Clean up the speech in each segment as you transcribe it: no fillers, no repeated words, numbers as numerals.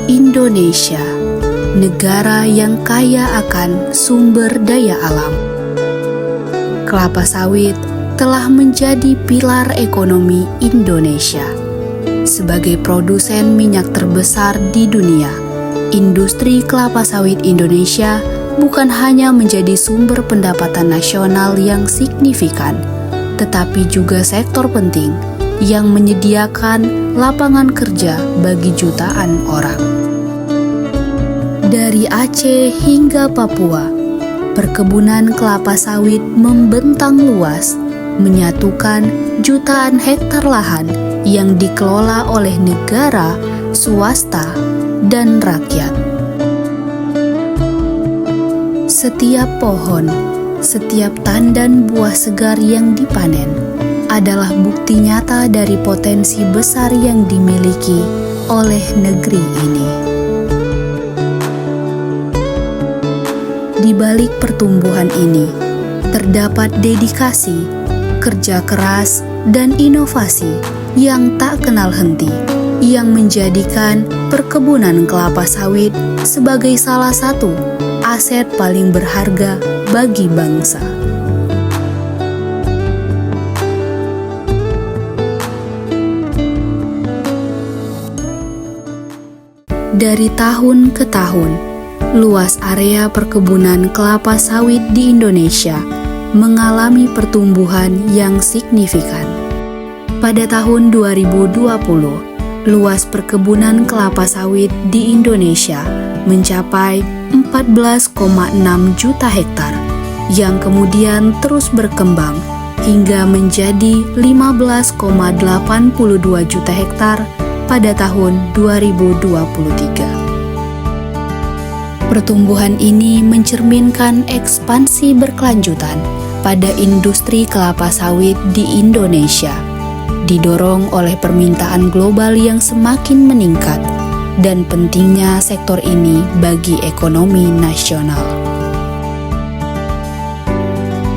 Indonesia, negara yang kaya akan sumber daya alam. Kelapa sawit telah menjadi pilar ekonomi Indonesia. Sebagai produsen minyak terbesar di dunia, industri kelapa sawit Indonesia bukan hanya menjadi sumber pendapatan nasional yang signifikan, tetapi juga sektor penting yang menyediakan lapangan kerja bagi jutaan orang. Dari Aceh hingga Papua, perkebunan kelapa sawit membentang luas, menyatukan jutaan hektar lahan yang dikelola oleh negara, swasta, dan rakyat. Setiap pohon, setiap tandan buah segar yang dipanen adalah bukti nyata dari potensi besar yang dimiliki oleh negeri ini. Di balik pertumbuhan ini, terdapat dedikasi, kerja keras, dan inovasi yang tak kenal henti, yang menjadikan perkebunan kelapa sawit sebagai salah satu aset paling berharga bagi bangsa. Dari tahun ke tahun, luas area perkebunan kelapa sawit di Indonesia mengalami pertumbuhan yang signifikan. Pada tahun 2020, luas perkebunan kelapa sawit di Indonesia mencapai 14,6 juta hektar, yang kemudian terus berkembang hingga menjadi 15,82 juta hektar pada tahun 2023. Pertumbuhan ini mencerminkan ekspansi berkelanjutan pada industri kelapa sawit di Indonesia, didorong oleh permintaan global yang semakin meningkat dan pentingnya sektor ini bagi ekonomi nasional.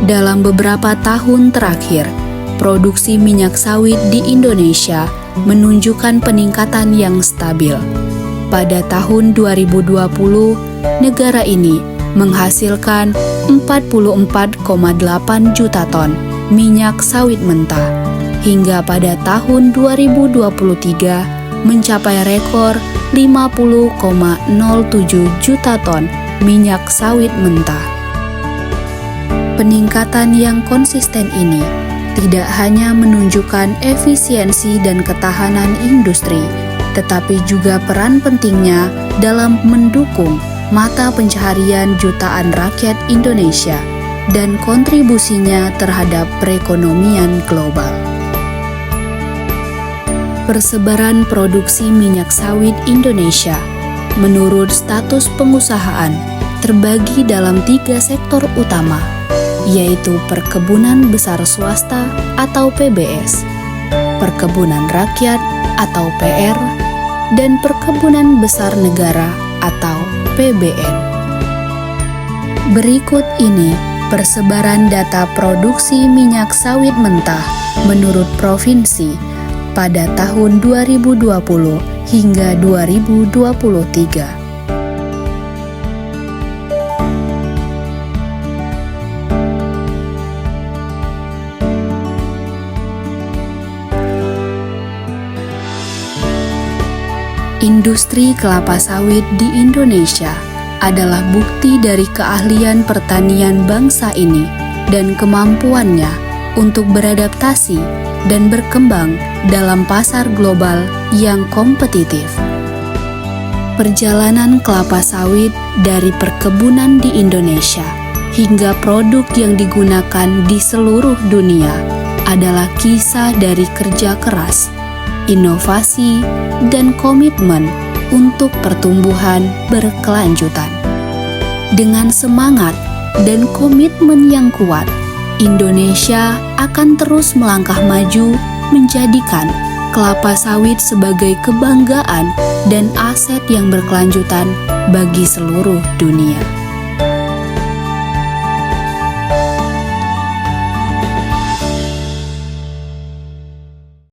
Dalam beberapa tahun terakhir, produksi minyak sawit di Indonesia menunjukkan peningkatan yang stabil. Pada tahun 2020, negara ini menghasilkan 44,8 juta ton minyak sawit mentah, hingga pada tahun 2023 mencapai rekor 50,07 juta ton minyak sawit mentah. Peningkatan yang konsisten ini tidak hanya menunjukkan efisiensi dan ketahanan industri, tetapi juga peran pentingnya dalam mendukung mata pencaharian jutaan rakyat Indonesia dan kontribusinya terhadap perekonomian global. Persebaran produksi minyak sawit Indonesia menurut status pengusahaan terbagi dalam 3 sektor utama, yaitu perkebunan besar swasta atau PBS, perkebunan rakyat atau PR, dan perkebunan besar negara atau PBN. Berikut ini persebaran data produksi minyak sawit mentah menurut provinsi pada tahun 2020 hingga 2023. Industri kelapa sawit di Indonesia adalah bukti dari keahlian pertanian bangsa ini dan kemampuannya untuk beradaptasi dan berkembang dalam pasar global yang kompetitif. Perjalanan kelapa sawit dari perkebunan di Indonesia hingga produk yang digunakan di seluruh dunia adalah kisah dari kerja keras, inovasi, dan komitmen untuk pertumbuhan berkelanjutan. Dengan semangat dan komitmen yang kuat, Indonesia akan terus melangkah maju menjadikan kelapa sawit sebagai kebanggaan dan aset yang berkelanjutan bagi seluruh dunia.